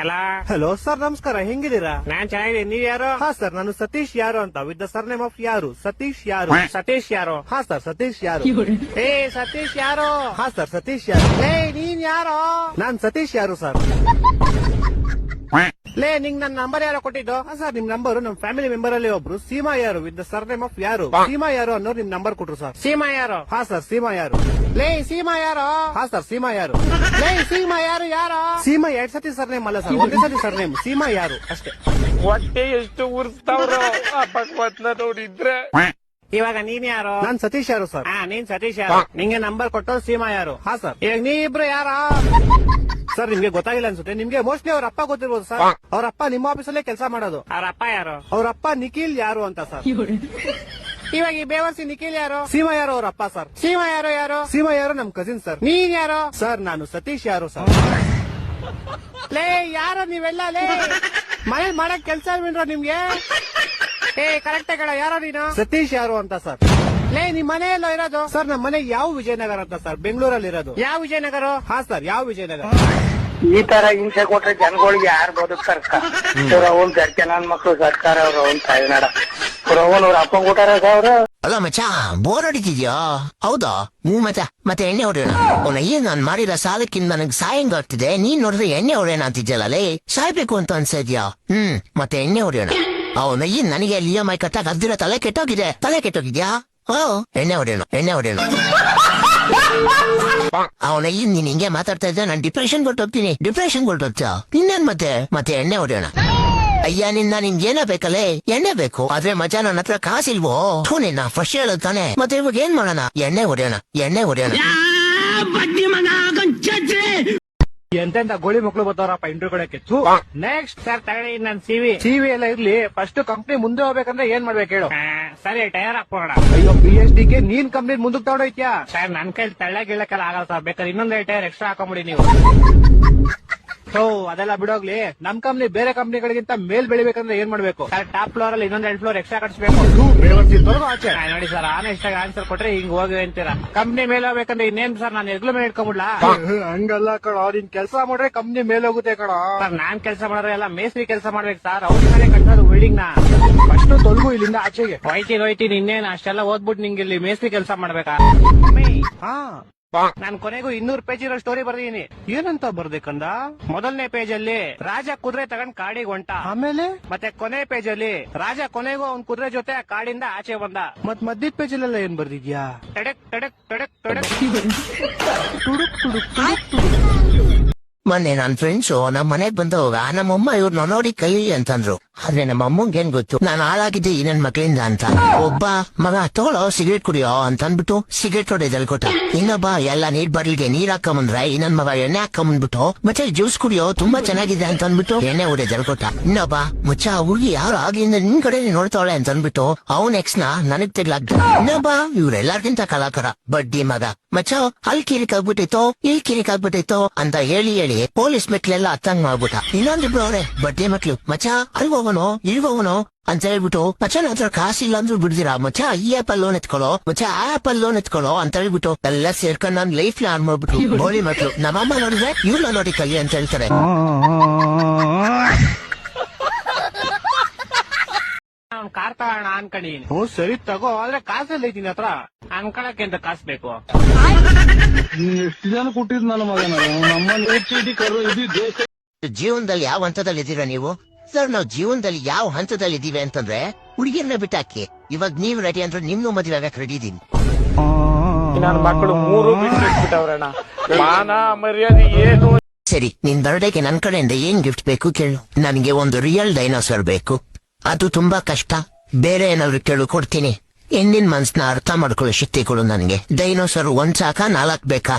ಅಲ್ಲ hello sir, ನಮಸ್ಕಾರ. ಹೆಂಗಿದ್ದೀರಾ? ನಾನ್ ಚೆನ್ನಾಗಿದ್ದೀನಿ. ನೀವ್ ಯಾರು? ಹಾ ಸರ್, ನಾನು ಸತೀಶ್ ಯಾರು ಅಂತ, ವಿತ್ ದ ಸರ್ನೇಮ್ ಆಫ್ ಯಾರು. ಸತೀಶ್ ಯಾರು. ಸತೀಶ್ ಯಾರು? ಹಾ ಸರ್, ಸತೀಶ್ ಯಾರು. ಏ ಸತೀಶ್ ಯಾರು? ಹಾ ಸರ್, ಸತೀಶ್ ಯಾರು. ಏ ನೀನ್ ಯಾರು? ನಾನ್ ಸತೀಶ್ ಯಾರು ಸರ್. ಲೇ ನಿಂಗ್ ನನ್ ನಂಬರ್ ಯಾರೋ ಕೊಟ್ಟಿದ್ದು? ಸರ್, ನಿಮ್ ನಂಬರ್ ನಮ್ ಫ್ಯಾಮಿಲಿ ಮೆಂಬರ್ ಅಲ್ಲಿ ಒಬ್ರು ಸೀಮಾ ಯಾರು ವಿತ್ ದ ಸರ್ನೇಮ್ ಆಫ್ ಯಾರು, ಸೀಮಾ ಯಾರು ಅನ್ನೋರು ನಿಮ್ ನಂಬರ್ ಕೊಟ್ರು ಸರ್. ಸೀಮಾ ಯಾರು? ಹಾ ಸರ್, ಸೀಮಾ ಯಾರು. ಲೇ ಸೀಮಾ ಯಾರು? ಹಾ ಸರ್, ಸೀಮಾ ಯಾರು. ಲೇ ಸೀಮಾ ಯಾರು? ಸೀಮಾ 2 ಸತಿ ಸರ್ನೇಮ್ ಅಲ್ಲ ಸರ್, ಒಂದೇ ಸತಿ ಸರ್ನೇಮ್. ಸೀಮಾ ಯಾರು ಅಷ್ಟೇ. ಹೊಟ್ಟೆ ಎಷ್ಟು ಉರ್ಸ್ತಾವ್ರೋ ಆ ಭಗವತ್ನ ನೋಡಿದ್ರೆ. ಇವಾಗ ನೀನ್ ಯಾರು? ನಾನ್ ಸತೀಶ್ ಯಾರು ಸರ್. ಹಾ ನೀನ್ ಸತೀಶ್ ಯಾರು? ನಿಂಗೆ ನಂಬರ್ ಕೊಟ್ಟು ಸೀಮಾ ಯಾರು? ಹಾ ಸರ್. ಇವಾಗ ನೀ ಇಬ್ರು ಯಾರ? ಸರ್, ನಿಮ್ಗೆ ಗೊತ್ತಾಗಿಲ್ಲ ಅನ್ಸುತ್ತೆ. ನಿಮ್ಗೆ ಮೋಸ್ಟ್ಲಿ ಅವ್ರ ಅಪ್ಪ ಗೊತ್ತಿರ್ಬೋದು ಸರ್. ಅವ್ರ ಅಪ್ಪ ನಿಮ್ಮ ಆಫೀಸಲ್ಲೇ ಕೆಲಸ ಮಾಡೋದು. ಅವ್ರ ಅಪ್ಪ ಯಾರು? ಅವ್ರ ಅಪ್ಪ ನಿಖಿಲ್ ಯಾರು ಅಂತ ಸರ್. ಇವಾಗ ಈ ಬೇವರ್ಸಿ ನಿಖಿಲ್ ಯಾರು? ಸೀಮಾ ಯಾರು ಅವ್ರ ಅಪ್ಪ ಸರ್. ಸೀಮಾ ಯಾರು? ಸೀಮಾ ಯಾರು ನಮ್ ಕಸಿನ್ ಸರ್. ನೀನ್ ಯಾರು? ಸರ್, ನಾನು ಸತೀಶ್ ಯಾರು ಸರ್. ಲೇ ಯಾರು ನೀವೆಲ್ಲ? ಲೇ ಮನೇಲಿ ಮಾಡಕ್ ಕೆಲ್ಸ ಇಲ್ವೇನ್ರ ನಿಮ್ಗೆ? ಏ ಕರೆಕ್ಟ್ ಕಣ, ಯಾರೋ ನೀನು? ಸತೀಶ್ ಯಾರು ಅಂತ ಸರ್. ಲೇ ನಿಮ್ ಮನೆ ಎಲ್ಲೋ ಇರೋದು? ಸರ್, ನಮ್ಮ ಮನೆ ಯಾವ ವಿಜಯನಗರ ಅಂತ ಸರ್, ಬೆಂಗಳೂರಲ್ಲಿ ಇರೋದು. ಯಾವ ವಿಜಯನಗರ? ಹಾ ಸರ್, ಯಾವ ವಿಜಯನಗರ. ಈ ತರ ಹಿಂಸೆ ಕೊಟ್ರೆ ಜನಗಳಿಗೆ ಯಾರು ಬದುಕ್ತಾರ? ಅವ್ನ್ ಜರ್ಕೆ ನನ್ ಮಕ್ಳು ಸರ್ಕಾರ ಅವ್ರು ಅವ್ನ್ ತಾಯಿನಾಡ ಅವ್ರ ಅಪ್ಪ ಕೊಟ್ಟಾರ ಅವ್ರು. ಅಲ್ಲ ಮಚ್ಚ, ಬೋರ್ ಹೊಡಿತಿದ್ಯಾ? ಹೌದಾ? ಮತ್ತೆ ಎಣ್ಣೆ ಹೊಡೆಯೋಣ. ಅವನ ಏನ್ ನಾನ್ ಮಾಡಿರೋ ಸಾಲಕ್ಕಿಂತ ನನಗ್ ಸಾಯಂಗ್ ಆಗ್ತಿದೆ. ನೀನ್ ನೋಡಿದ್ರೆ ಎಣ್ಣೆ ಹೊಡೆಯೋಣ ಅಂತಿದ್ಯಲ್ಲ ಲೇ. ಸಾಯ್ಬೇಕು ಅಂತ ಅನ್ಸಿದ್ಯಾ? ಮತ್ತೆ ಎಣ್ಣೆ ಹೊಡೆಯೋಣ. ಅವನ ಏನ್ ನನಗೆ ಅಲ್ಲಿ EMI ಕಟ್ಟಾಗ ಅದ್ದಿರೋ ತಲೆ ಕೆಟ್ಟೋಗಿದ್ಯಾ? ಎಣ್ಣೆ ಹೊಡೆಯೋಣ. ಅವನ ಏನ್ ನೀನ್ ಹಿಂಗೆ ಮಾತಾಡ್ತಾ ಇದ್ದೆ, ನಾನ್ ಡಿಪ್ರೆಷನ್ ಹೊರಟೋಗ್ತೀನಿ. ಇನ್ನೇನ್ ಮತ್ತೆ ಎಣ್ಣೆ ಹೊಡೆಯೋಣ. ಅಯ್ಯ ನಿನ್ಗೇನ ಬೇಕಲ್ಲೇ? ಎಣ್ಣೆ ಬೇಕು. ಆದ್ರೆ ಮಜಾ ನನ್ನ ಹತ್ರ ಕಾಸಿಲ್ವೋ? ನಿನ್ನ ಫಸ್ಟ್ ಹೇಳೋದ್ ತಾನೆ. ಮತ್ತೆ ಇವಾಗ ಏನ್ ಮಾಡೋಣ? ಎಣ್ಣೆ ಹೊಡೆಯೋಣ. ಎಂತೆಂತ ಗೋಳಿ ಮಕ್ಳು ಬರ್ತಾರಪ್ಪ ಇಂಟರ್ವ್ಯೂ ಕೊಡಕ್ಕೆ. ನೆಕ್ಸ್ಟ್ ಸರ್ ತಗೊಳ್ಳಿ ನನ್ ಸಿವಿ. CV ಎಲ್ಲ ಇರ್ಲಿ, ಫಸ್ಟ್ ಕಂಪ್ನಿ ಮುಂದೆ ಹೋಗ್ಬೇಕಂದ್ರೆ ಏನ್ ಮಾಡ್ಬೇಕು ಹೇಳು? ಸರಿ ಟೈರ್ ಹಾಕೋಣ. ಅಯ್ಯೋ, PhDಗೆ ನೀನ್ ಕಂಪ್ನಿ ಮುಂದಕ್ಕೆ ತಗೊಂಡೋಯ್ತ್ಯಾ? ಸರ್ ನನ್ ಕೈಲಿ ತಳ್ಳಗಿಳಕ್ಕೆಲ್ಲ ಆಗಲ್ಲ ಸರ್. ಬೇಕಾದ್ರೆ ಇನ್ನೊಂದ್ ಟೈರ್ ಎಕ್ಸ್ಟ್ರಾ ಹಾಕೊಂಬಿಡಿ ನೀವು. ಅದೆಲ್ಲ ಬಿಡೋಗ್ಲಿ. ನಮ್ ಕಂಪ್ನಿ ಬೇರೆ ಕಂಪ್ನಿಗಳಿಗಿಂತ ಮೇಲ್ ಬೆಳಿಬೇಕಂದ್ರೆ ಏನ್ ಮಾಡ್ಬೇಕು? ಸರ್ ಟಾಪ್ ಫ್ಲೋರ್ ಅಲ್ಲಿ ಇನ್ನೊಂದ್ 2 ಫ್ಲೋರ್ ಎಕ್ಸ್ಟ್ರಾ ಕಟ್ಸ್ಬೇಕು. ಆಚೆ ನೋಡಿ ಸರ್, ಆನ್ಸರ್ ಕೊಟ್ರೆ ಹಿಂಗ್ ಹೋಗಿ ಅಂತೀರಾ. ಕಂಪ್ನಿ ಮೇಲೆ ಹೋಗ್ಬೇಕಂದ್ರೆ ಇನ್ನೇನ್ ಸರ್, ನಾನು ಎಗ್ಲು ಮೇಲೆ ಇಟ್ಕೊಂಡ್ಬಿಡ್ಲಾ? ಹಂಗಲ್ಲ ಕಣ, ನೀನ್ ಕೆಲಸ ಮಾಡ್ರೆ ಕಂಪ್ನಿ ಮೇಲ್ ಹೋಗುತ್ತೆ ಕಣ. ಸರ್ ನಾನ್ ಕೆಲಸ ಮಾಡಿದ್ರೆ ಎಲ್ಲ ಮೇಸ್ತ್ರಿ ಕೆಲಸ ಮಾಡ್ಬೇಕು ಸರ್. ಅವ್ರ ಮೇಲೆ ಕಟ್ಟೋದು ಬಿಲ್ಡಿಂಗ್ ನ. ಫಸ್ಟ್ ತೊಲಗು ಇಲ್ಲಿಂದ ಆಚೆಗೆ. ಹೋಯ್ತೀನಿ ಇನ್ನೇನು ಅಷ್ಟೆಲ್ಲ ಓದ್ಬಿಟ್ಟು ನಿಂಗೆ ಇಲ್ಲಿ ಮೇಸ್ತ್ರಿ ಕೆಲಸ ಮಾಡ್ಬೇಕಾ? ಹಾ, ನಾನ್ ಕೊನೆಗೂ 200 ಪೇಜ್ ಇರೋ ಸ್ಟೋರಿ ಬರ್ದಿದ್ದೀನಿ. ಏನಂತ ಬರ್ದೇಕಂದ? ಮೊದಲನೇ ಪೇಜ್ ಅಲ್ಲಿ ರಾಜ ಕುದುರೆ ತಗೊಂಡ್ ಕಾಡಿಗೆ ಹೊಂಟ. ಆಮೇಲೆ ಮತ್ತೆ ಕೊನೆ ಪೇಜ್ ಅಲ್ಲಿ ರಾಜ ಕೊನೆಗೂ ಅವ್ನ್ ಕುದುರೆ ಜೊತೆ ಆ ಕಾಡಿಂದ ಆಚೆ ಬಂದ. ಮಧ್ಯದ ಪೇಜಲ್ಲೆಲ್ಲ ಏನ್ ಬರ್ದಿದ್ಯಾ? ಟಡಕ್ ಟಡಕ್ ಟಡಕ್ ಟಡಕ್. ಮೊನ್ನೆ ನನ್ ಫ್ರೆಂಡ್ಸು ನಮ್ ಮನೆಗ್ ಬಂದವಾಗ ನಮ್ಮಮ್ಮ ಇವ್ರನ್ನ ನೋಡಿ ಕೈ ಅಂತಂದ್ರು. ಆದ್ರೆ ನಮ್ಮ ಅಮ್ಮಂಗೇನ್ ಗೊತ್ತು ನಾನು ಹಾಳಾಗಿದ್ದೆ ಈ ನನ್ ಮಕ್ಳಿಂದ ಅಂತ. ಒಬ್ಬ ಮಗ ತಗೊಳ್ಳೋ ಸಿಗರೇಟ್ ಕುಡಿಯೋ ಅಂತ ಅಂದ್ಬಿಟ್ಟು ಸಿಗರೇಟ್ ಹೊಡೆದಲ್ಲಿ ಕೊಟ್ಟ. ಇನ್ನೊಬ್ಬ ಎಲ್ಲ ನೀರ್ ಬರ್ಲಿಗೆ ನೀರ್ ಹಾಕೊಂಬಂದ್ರೆ ಈ ನನ್ ಮಗ ಎಣ್ಣೆ ಹಾಕೊಂಬಂದ್ಬಿಟ್ಟು ಮತ್ತೆ ಜ್ಯೂಸ್ ಕುಡಿಯೋ ತುಂಬಾ ಚೆನ್ನಾಗಿದೆ ಅಂತ ಅಂದ್ಬಿಟ್ಟು ಎಣ್ಣೆ ಹೊಡೆದಲ್ಲಿ ಕೊಟ್ಟ. ಇನ್ನೊಬ್ಬ ಮುಚ್ಚ ಹುಡುಗಿ ಯಾರು ಆಗಿಂದ ನಿನ್ ಕಡೆ ನೋಡ್ತಾವಳೆ ಅಂತ ಅಂದ್ಬಿಟ್ಟು ಅವನ್ ಎಕ್ಸ್ ನ ನನಗ್ ತೆಗ್ಲಾಗ್ದ. ಇನ್ನೊಬ್ಬ ಇವ್ರೆಲ್ಲಾರ್ಗಿಂತ ಕಲಾಕಾರ ಬಡ್ಡಿ ಮಗ ಮಚ್ಚ ಅಲ್ಲಿ ಕಿರಿಕಾಗ್ಬಿಟ್ಟಿತ್ತು ಅಂತ ಹೇಳಿ ಪೊಲೀಸ್ ಮೆಟ್ಲೆಲ್ಲ ಹತ್ತಂಗ್ ಮಾಡ್ಬಿಟ್ಟ. ಇನ್ನೊಂದಿಬ್ರು ಅವ್ರೆ ಬಡ್ಡಿ ಮಕ್ಳು ಮಚ್ಚ ಅಲ್ಲಿ ಹೋಗೋನು ಅಂತ ಹೇಳ್ಬಿಟ್ಟು ಮಚ್ಚ ನನ್ನ ಹತ್ರ ಕಾಸಿಲ್ಲ ಅಂದ್ರೂ ಬಿಡ್ದಿರಾ ಮಚ್ಚ ಈ ಆಪಲ್ ಲೋನ್ ಎತ್ಕೊಳ್ಳೋ ಮಚ್ಚ ಆ ಆಪಲ್ ಲೋನ್ ಎತ್ಕೊಳ್ಳೋ ಅಂತ ಹೇಳ್ಬಿಟ್ಟು ಎಲ್ಲ ಸೇರ್ಕೊಂಡು ನನ್ ಲೈಫ್ ನ ಆನ್ ಮಾಡ್ಬಿಟ್ಟು ಗೋಳಿ ಮಕ್ಳು. ನಮ್ಮಮ್ಮ ನೋಡಿದ್ರೆ ಇವ್ರನ್ನ ನೋಡಿ ಕಲಿ ಅಂತ ಹೇಳ್ತಾರೆ. ಅವ್ನ್ ಕಾರ್ ತಗೋಣ ಅನ್ಕೊಂಡಿದೀನಿ. ಸರಿ ತಗೋ, ಆದ್ರೆ ಕಾಸೆಲ್ಲ ಐತಿ ನಿನ್ ಹತ್ರ? ಅನ್ಕೊಳಕ್ಕೆ ಅಂತ ಕಾಸು ಬೇಕು. ಎಷ್ಟು ಜನ ಕೊಟ್ಟಿದ್ ನನ್ನ ಮಗನ ಜೀವನದಲ್ಲಿ ಯಾವ ಹಂತದಲ್ಲಿ ಇದ್ದೀರಾ ನೀವು? ಸರ್ ನಾವು ಜೀವನದಲ್ಲಿ ಯಾವ ಹಂತದಲ್ಲಿ ಇದೀವಿ ಅಂತಂದ್ರೆ ಹುಡುಗಿಯನ್ನ ಬಿಟ್ಟಾಕಿ. ಇವಾಗ ನೀವ್ ರೆಡಿ ಅಂದ್ರೆ ನಿಮ್ನು ಮದುವೆ ಆಗಕ್ ರೆಡಿ ಇದೀನಿ. ನನ್ನ ಮಕ್ಕಳು 3 ಬಿಟ್ಬಿಟ್ಟವ್ರಣ್ಣ. ಮಾನ ಮರ್ಯಾದೆ ಏನು? ಸರಿ, ನಿನ್ ಬರ್ಡೇಗೆ ನನ್ ಕಡೆಯಿಂದ ಏನ್ ಗಿಫ್ಟ್ ಬೇಕು ಕೇಳು. ನನಗೆ ಒಂದು ರಿಯಲ್ ಡೈನೋಸರ್ ಬೇಕು. ಅದು ತುಂಬಾ ಕಷ್ಟ. ಬೇರೆ ಏನಾದ್ರು ಕೇಳು ಕೊಡ್ತೀನಿ. ಹೆಣ್ಣಿನ ಮನ್ಸನ್ನ ಅರ್ಥ ಮಾಡ್ಕೊಳ್ಳೋ ಶಕ್ತಿ ಕೊಡು ನನಗೆ. ಡೈನೋಸರ್ 1 ಸಾಕ 4 ಬೇಕಾ?